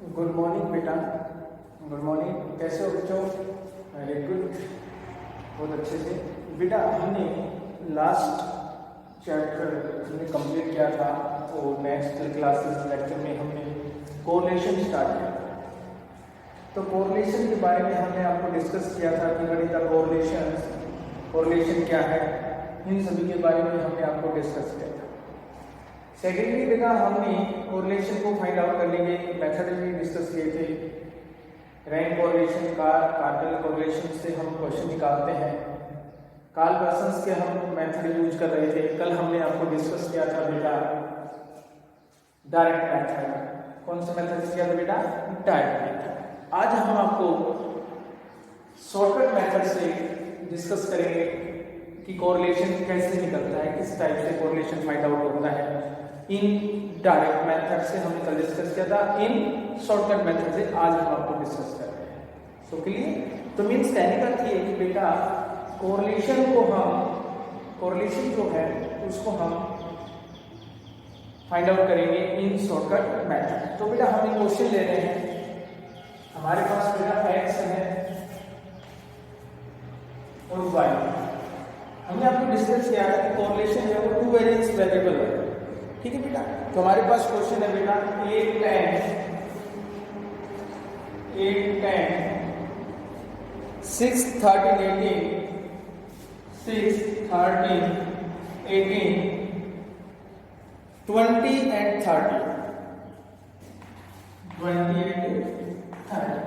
Good morning बेटा। Good morning, कैसे हो बच्चों? वेरी गुड, बहुत अच्छे से। बेटा हमने लास्ट चैप्टर हमने कंप्लीट किया था, तो नेक्स्ट क्लासेस लेक्चर में हमने कोरिलेशन स्टार्ट किया था। तो कोरिलेशन के बारे में हमने आपको डिस्कस किया था कि व्हाट इज द कोरिलेशन क्या है, इन सभी के बारे में हमने आपको डिस्कस किया था। सेकेंडली बेटा हमने कोरिलेशन को फाइंड आउट करने के मेथड भी डिस्कस किए थे। रैंक कोरिलेशन का कार्डिनल कोरिलेशन से हम क्वेश्चन निकालते हैं। कार्ल पर्सन्स के हम मेथड यूज कर रहे थे। कल हमने आपको डिस्कस किया था बेटा डायरेक्ट मेथड। कौन सा मेथड किया था बेटा? Direct method. आज हम आपको शॉर्टकट मेथड से डिस्कस करेंगे कि कोरिलेशन कैसे निकलता है, किस टाइप से कोरिलेशन फाइंड आउट होता है। इन डायरेक्ट मेथड से हमने कल डिस्कस किया था, इन शॉर्टकट मेथड से आज हम आपको डिस्कस कर रहे हैं। So clear? तो मीन्स कहने का अर्थ ये है कि बेटा कोरिलेशन जो है उसको हम फाइंड आउट करेंगे इन शॉर्टकट मेथड। तो बेटा हम एक क्वेश्चन ले रहे हैं। हमारे पास बेटा x है और y। हमने आपको डिस्कस किया है कि कोरिलेशन है वो टू वेरिएंस वेरिएबल है, ठीक है बेटा। तो हमारे पास क्वेश्चन है बेटा 8 10 6 13 18 6 13 18 20 and 30 20 and 30।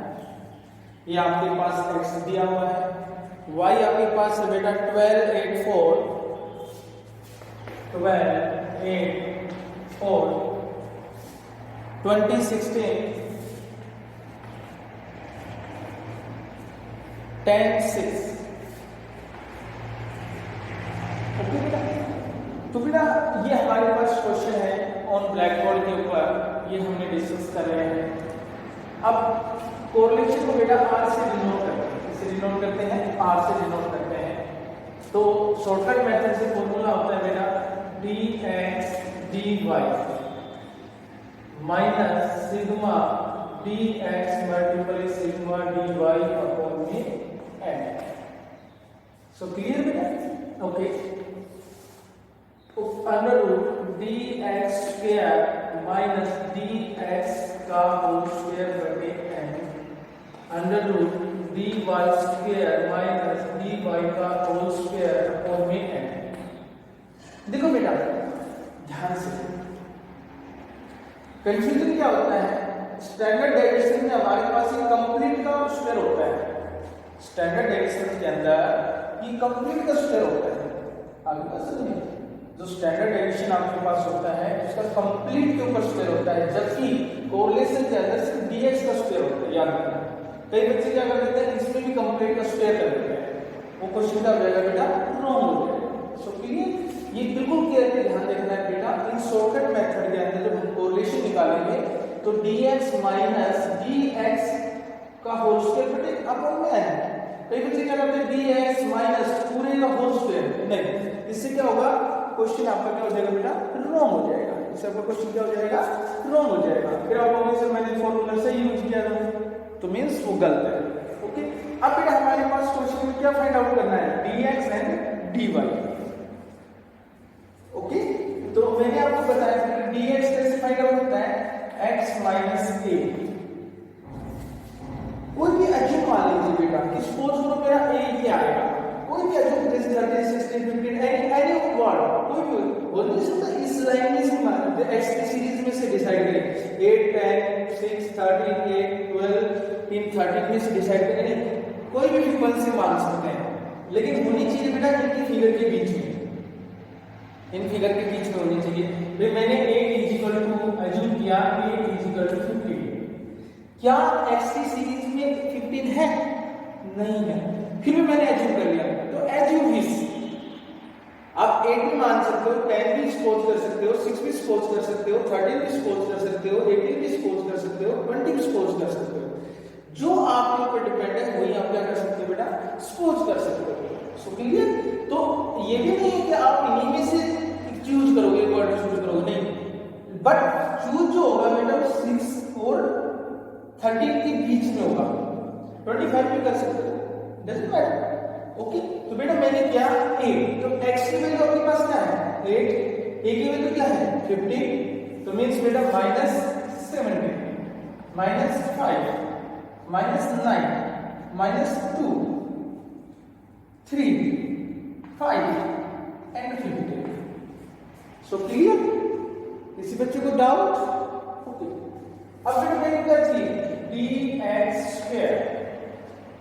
ये आपके पास x दिया हुआ है। y आपके पास है बेटा 12 8 4 12 8 4 20 16 10 6। ओके बेटा, तो बेटा ये हमारे पास क्वेश्चन है ऑन ब्लैक बोर्ड के ऊपर, ये हमने डिस्कस कर रहे हैं। अब कोरिलेशन को बेटा r से डिनोट करते हैं। किससे डिनोट करते हैं? r से डिनोट करते हैं। तो शॉर्टकट मेथड से फॉर्मूला होता है बेटा dx dy minus sigma dx multiple sigma dy upon में n। सो क्लियर बेटा? Okay, under root dx square minus dx का होल स्क्वायर बटे n under root dy square minus dy का whole square upon में n। देखो बेटा ध्यान से, कंफ्यूजन क्या होता है? स्टैंडर्ड डेविएशन में हमारे पास ये कंप्लीट का स्क्वायर होता है। स्टैंडर्ड डेविएशन के अंदर ये कंप्लीट का स्क्वायर होता है। आपके पास सुनिए, जो स्टैंडर्ड डेविएशन आपके पास होता है उसका कंप्लीट के ऊपर स्क्वायर होता है, जबकि कोरिलेशन के अंदर सिर्फ dx का स्क्वायर होता है। याद रखना, कई बच्चे क्या कर देते हैं, इसमें भी कंप्लीट का स्क्वायर कर देते हैं, वो क्वेश्चन का हो जाएगा बेटा रॉन्ग हो जाएगा। So clear? ये बिल्कुल केयरली ध्यान रखना है बेटा। इन शॉर्टकट मेथड के अंदर जब हम कोरिलेशन निकालेंगे तो dx माइनस dx का होल स्क्वायर बटे अपॉन में n। कई बच्चे क्या करते हैं dx माइनस पूरे का होल स्क्वायर, नहीं, इससे क्या होगा, क्वेश्चन आपका क्या हो जाएगा बेटा? रॉन्ग हो जाएगा। इससे आपका क्वेश्चन क्या हो जाएगा? रॉन्ग हो जाएगा। फिर आप बोलोगे सर मैंने फॉर्मूला सही यूज किया था, तो मींस वो गलत है। ओके, अब बेटा हमारे पास क्वेश्चन में क्या फाइंड आउट करना है? dx and dy। ओके, तो मैंने आपको बताया कि dx कैसे फाइंड आउट होता है? x minus a। कोई भी एज्यूम मान लीजिए बेटा कि सपोज करो मेरा a ही आएगा, कोई भी एज्यूम जैसे 30 16 15 एनी वर्ड कोई भी हो नहीं सकता। इस लाइन में से मान x की सीरीज में से डिसाइड करें 8 10 6 13 8 12 इन 13 में से डिसाइड करें, कोई भी फ्रीक्वेंसी मान सकते हैं, लेकिन होनी चाहिए बेटा इनकी फिगर के बीच में, इन फिगर के बीच में होनी चाहिए। फिर मैंने 8 एज्यूम किया 8 15। क्या x की सीरीज में 15 है? नहीं है, फिर भी मैंने एज्यूम कर लिया, तो एज्यूम हिस। आप 8 भी मान सकते हो, 10 भी सपोज कर सकते हो, 6 भी सपोज कर सकते हो, 13 भी सपोज कर सकते हो, 18 भी सपोज कर सकते हो, 20 भी सपोज कर सकते हो। जो आपके ऊपर डिपेंड है वही आप क्या कर सकते हो बेटा? सपोज कर सकते हो। So clear? तो ये भी नहीं है कि आप इन्हीं में से चूज करोगे, वर्ड चूज करोगे, नहीं, बट चूज जो होगा बेटा वो 6 और 13 के बीच में होगा, 25 भी कर सकते हो, डजंट मैटर। ओके, तो बेटा मैंने क्या 8, तो x की वैल्यू आपके पास क्या है 8, a की वैल्यू क्या है 15, तो मींस बेटा -17, -5, -9, -2, 3, 5 एंड 15। So clear? किसी बच्चे को डाउट? ओके, अब बेटा मैंने क्या चाहिए dx²,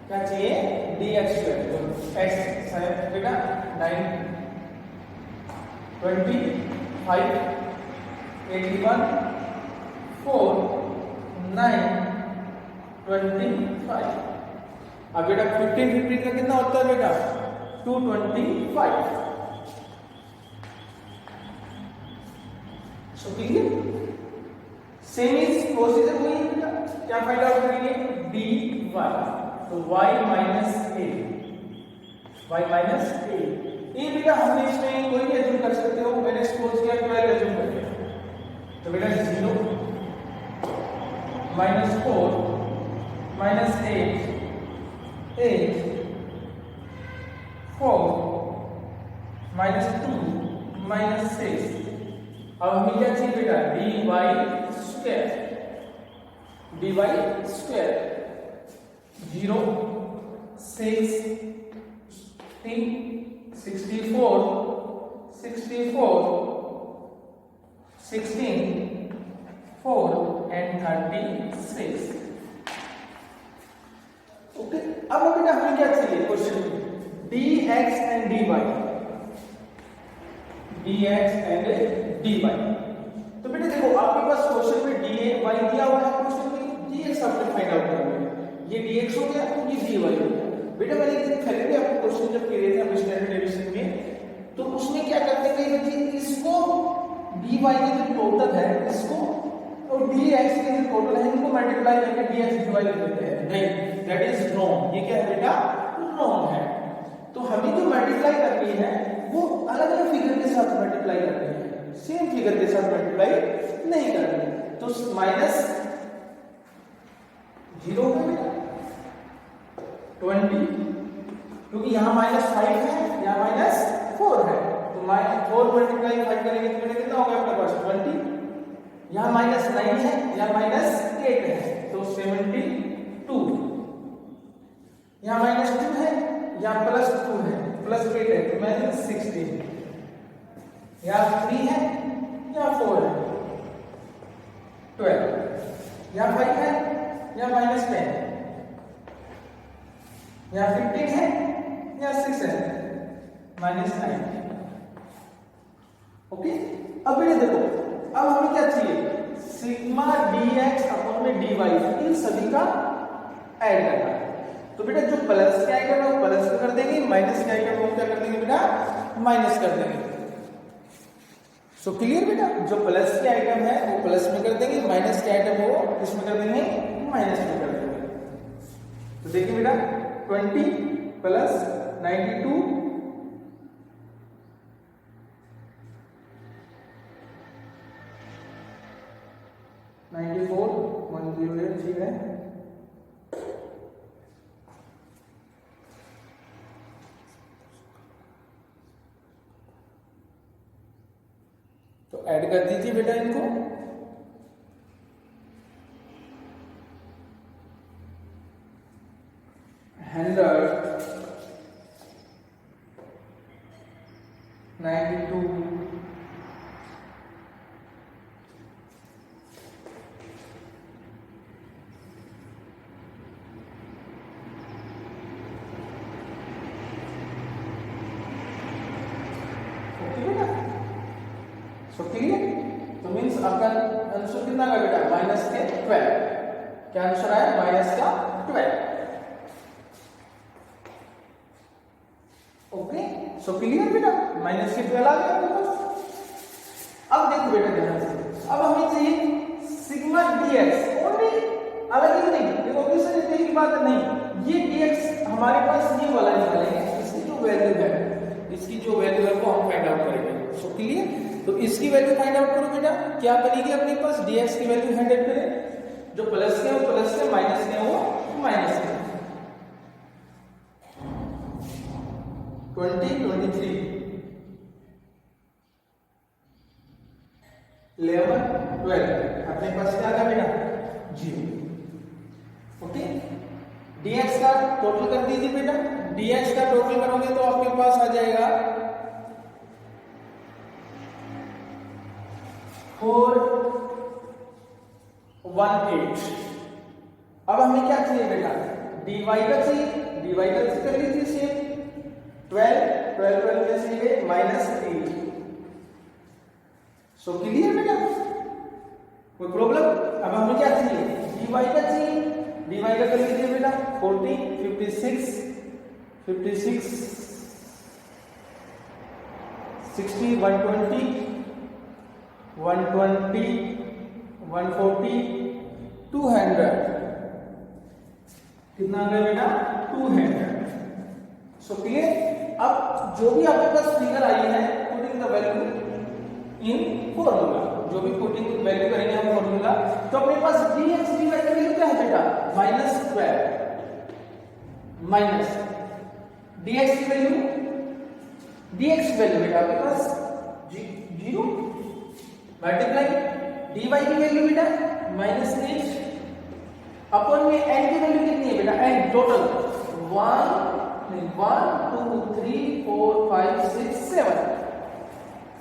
क्या चाहिए dx², तो x है बेटा 9, 25, 81, 4, 9, 25। अब बेटा 15 का कितना होता है बेटा 225। So clear? Same is procedure वही है बेटा, क्या फाइंड आउट करेंगे dy, तो y माइनस a, ये बेटा हमने इसमें कोई भी एज्यूम कर सकते हो, मैंने सपोज किया 12 एज्यूम कर लिया, तो बेटा 0, -4, -8, 8, 4, -2, -6। अब हमें क्या चाहिए बेटा dy², 0, 6, 64, 16, 4 and 36। ओके, अब बेटा हमें क्या चाहिए क्वेश्चन में dx and dy, तो बेटा देखो आपके पास क्वेश्चन में dy दिया हुआ है, क्वेश्चन में dx आपने फाइंड आउट करना है, ये dx हो गया, ये dy हो गया। बेटा मैंने एक दिन पहले भी आपको क्वेश्चन जब किए थे अपने स्टैंडर्ड डेविएशन में, तो उसमें क्या करते हैं कई बच्चे इसको dy के जो टोटल है इसको और dx के जो टोटल है इनको मल्टीप्लाई करके dx dy लिख देते हैं, नहीं दैट इज रॉन्ग, ये क्या है बेटा रॉन्ग है। तो हमें जो मल्टीप्लाई करनी है वो अलग अलग फिगर के साथ मल्टीप्लाई करनी है, सेम फिगर के साथ मल्टीप्लाई नहीं करनी। तो माइनस 0 है 20, क्योंकि यहाँ -5 है यहाँ -4 है, तो -4 × 5 करेंगे तो बेटा कितना होगा आपके पास 20, यहाँ -9 है यहाँ -8 है तो 72, यहाँ -2 है यहाँ +2 है +8 है तो -16, यहाँ 3 है यहाँ 4 है 12, यहाँ 5 है यहाँ -10, यहाँ 15 है यहाँ 6 है -9। ओके, अब बेटा देखो अब हमें क्या चाहिए सिग्मा dx अपॉन में dy, इन सभी का ऐड करना है। तो बेटा जो प्लस के आइटम है वो प्लस कर देंगे, माइनस के आइटम को क्या कर देंगे बेटा माइनस कर देंगे। सो क्लियर बेटा, जो प्लस के आइटम है वो प्लस में कर देंगे, माइनस के आइटम वो किसमें कर देंगे माइनस में कर देंगे। तो देखिए बेटा 20 प्लस 92 94 108 ठीक है, तो ऐड कर दीजिए बेटा इनको। Hundred 92 so clear. तो मीन्स आपका आंसर कितना का बेटा माइनस के 12, क्या आंसर आया माइनस का 12। ओके, सो क्लियर बेटा माइनस के 12 आ गया आपके पास। अब देखो बेटा ध्यान से, अब हमें चाहिए सिग्मा dx, ओनली अलग ही नहीं, देखो ऑब्वियसली कहीं की बात नहीं, ये dx हमारे पास ये वाला निकालेंगे, इसकी जो वैल्यू है वो हम फाइंड आउट करेंगे। सो क्लियर, तो इसकी वैल्यू फाइंड आउट करो बेटा, क्या बनेगी अपने पास dx की वैल्यू 100 करें जो प्लस के वो प्लस के, माइनस के वो माइनस के। 20, 23, 11, 12 अपने पास क्या आ बेटा 0। ओके, dx का टोटल कर दीजिए बेटा। dx का टोटल करोगे तो आपके पास आ जाएगा 418। अब हमें क्या चाहिए बेटा dy का चाहिए, dy का कर लीजिए सेम। 12 में से ये -8। सो क्लियर बेटा, कोई प्रॉब्लम? अब हमें क्या चाहिए dy का चाहिए, dy का कर लीजिए बेटा 40, 56, 60, 120, 140, 200। कितना आ गया बेटा 200। So clear. अब जो भी आपके पास फिगर आई है putting the value in formula, जो भी पुटिंग वैल्यू करेंगे हम फॉर्मूला, तो अपने पास dx dy का वैल्यू क्या है बेटा -12 माइनस dx की वैल्यू बेटा आपके पास 0 मल्टीप्लाई dy की वैल्यू बेटा -8 अपन में n की वैल्यू कितनी है बेटा n टोटल 1 2 3 4 5 6 7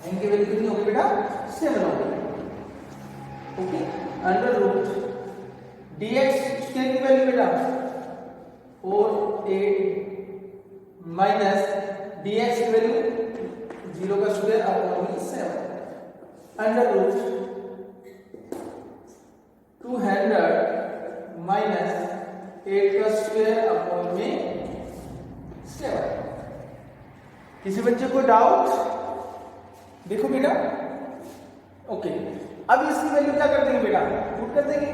n की वैल्यू कितनी होगी बेटा 7 होगी। Okay, under root dx square की वैल्यू बेटा 4 8 माइनस dx की वैल्यू 0 का square upon 7 under root 200 minus 8 का स्क्वायर अपॉन में 7। किसी बच्चे को डाउट? देखो बेटा ओके, अब इसकी वैल्यू क्या कर देंगे बेटा पुट कर देंगे,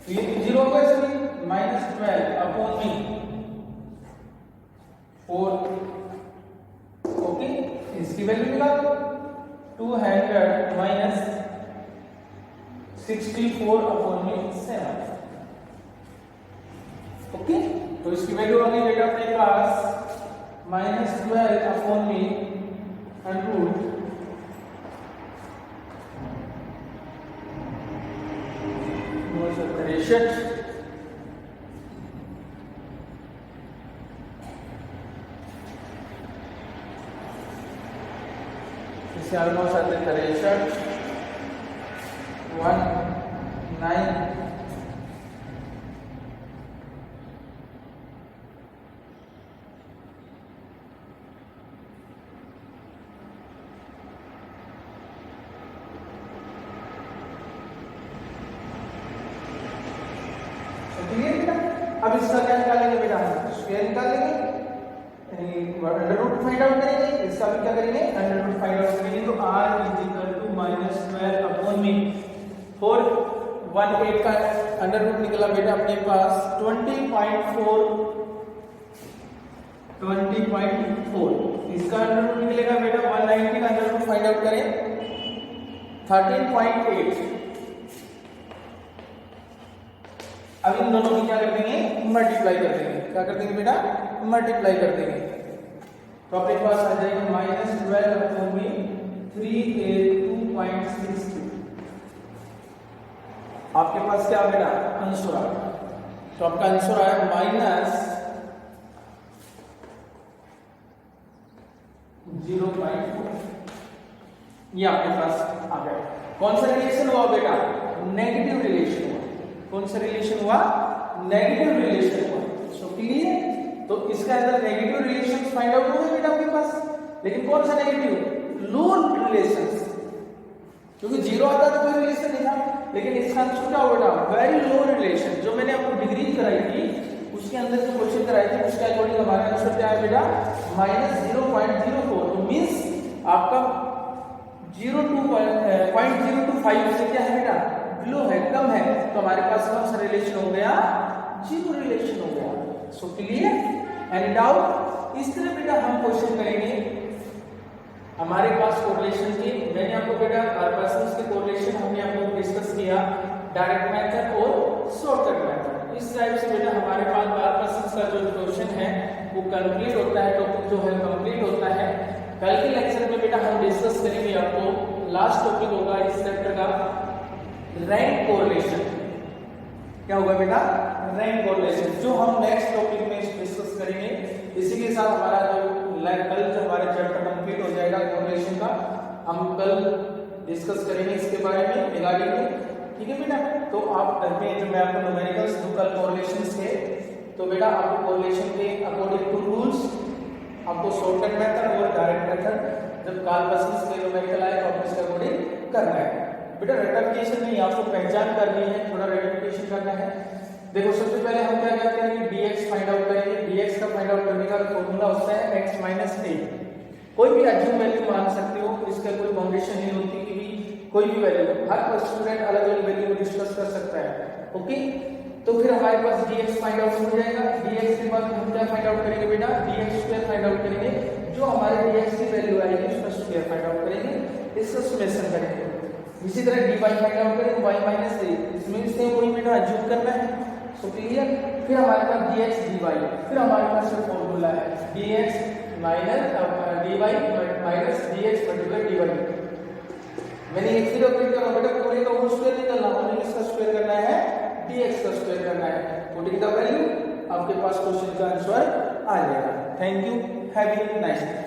तो ये 0 होगा इसमें -12 अपॉन में 4। ओके, इसकी वैल्यू निकालो 200 माइनस 64 अपॉन में 7। ओके, तो इसकी वैल्यू आ गई बेटा अपने पास -12 अपॉन में √ 263। इसे आलमोस्ट 63 19 अब इसका क्या निकालेंगे बेटा स्क्वायर निकालेंगे, अंडर रूट फाइंड आउट करेंगे, इसका भी क्या करेंगे अंडर रूट फाइंड आउट करेंगे। तो r -12 अपॉन में 418 का अंडर रूट निकला बेटा अपने पास 20.4। इसका अंडर रूट निकलेगा बेटा 190 का अंडर रूट फाइंड आउट करें 13.8। अब इन दोनों में क्या कर देंगे मल्टीप्लाई कर देंगे, क्या कर देंगे बेटा मल्टीप्लाई कर देंगे, तो अपने पास आ जाएगा -12 अपॉन में 382.62। आपके पास क्या बेटा आंसर आ गया, तो आपका आंसर आया -0.4। ये आपके पास आ गया। कौन सा रिलेशन हुआ बेटा नेगेटिव रिलेशन हुआ। कौन सा रिलेशन हुआ नेगेटिव रिलेशन हुआ। सो क्लियर, तो इसके अंदर नेगेटिव रिलेशंस फाइंड आउट हो गए बेटा आपके पास, लेकिन कौन सा नेगेटिव लो रिलेशंस, क्योंकि 0 आता तो कोई रिलेशन नहीं था, लेकिन इसका आंसर क्या होगा वेरी लो रिलेशन। जो मैंने आपको डिग्री कराई थी उसके अंदर जो क्वेश्चन कराए थे उसके अकॉर्डिंग हमारा आंसर क्या है बेटा -0.04। तो मींस आपका 0.025 से क्या है बेटा लो है, कम है, तो हमारे पास कौन सा रिलेशन हो गया 0 रिलेशन हो गया। So clear, any doubt? इस तरह बेटा हम क्वेश्चन करेंगे हमारे पास कोरिलेशन के। मैंने आपको बेटा कार्बन्स के कोरिलेशन हमने आपको डिस्कस किया डायरेक्ट मेथड और शॉर्टकट मेथड। इस टाइप से बेटा हमारे पास बायोप्रोसेस का जो क्वेश्चन है वो कंप्लीट होता है, टॉपिक जो है कंप्लीट होता है। कल के लेक्चर में बेटा हम डिस्कस करेंगे, आपको लास्ट टॉपिक होगा इस चैप्टर का रैंक कोरिलेशन। क्या होगा बेटा? रैंक कोरिलेशन, जो हम नेक्स्ट टॉपिक में डिस्कस करेंगे। इसी के साथ हमारा जो कल जो हमारा चैप्टर कंप्लीट हो जाएगा कोरिलेशन का, हम कल डिस्कस करेंगे इसके बारे में रिगार्डिंग में। ठीक है बेटा, तो आप घर पे जो मैं आपको न्यूमेरिकल्स दूं कल कोरिलेशंस के, तो बेटा आपको कोरिलेशन के अकॉर्डिंग टू रूल्स आपको शॉर्टकट मेथड और डायरेक्ट मेथड जब कार्बसिस के न्यूमेरिकल आए तो आपको इसके अकॉर्डिंग करना है। बेटा रेक्टिफिकेशन नहीं, आपको पहचान करनी है, थोड़ा रेक्टिफिकेशन करना है। देखो सबसे पहले हम क्या करते हैं कि dx फाइंड आउट करेंगे। dx का फाइंड आउट करने का फॉर्मूला होता है x माइनस a। कोई भी एज्यूम वैल्यू मान सकते हो, इसका कोई बाउंडेशन नहीं होती कि कोई भी वैल्यू, हर स्टूडेंट अलग अलग वैल्यू को डिस्कस कर सकता है। ओके, तो फिर हमारे पास dx फाइंड आउट हो जाएगा। dx के बाद हम क्या फाइंड आउट करेंगे बेटा? dx स्क्वायर फाइंड आउट करेंगे। जो हमारे dx की वैल्यू आएगी उसका स्क्वायर फाइंड आउट करेंगे, इसका समेशन करेंगे। इसी तरह dy फाइंड आउट करेंगे y माइनस a, इसमें भी सेम वही बेटा एज्यूम करना है। So clear? फिर हमारे पास dx dy, फिर हमारे पास ये फार्मूला है dx minus dy minus dx multiply dy। मैंने एक फिर अपडेट करा बेटा, पूरे का होल स्क्वायर निकालना, हमें किसका स्क्वायर करना है? dx का स्क्वायर करना है। पुटिंग द वैल्यू, आपके पास क्वेश्चन का आंसर आ जाएगा। Thank you, have a nice day.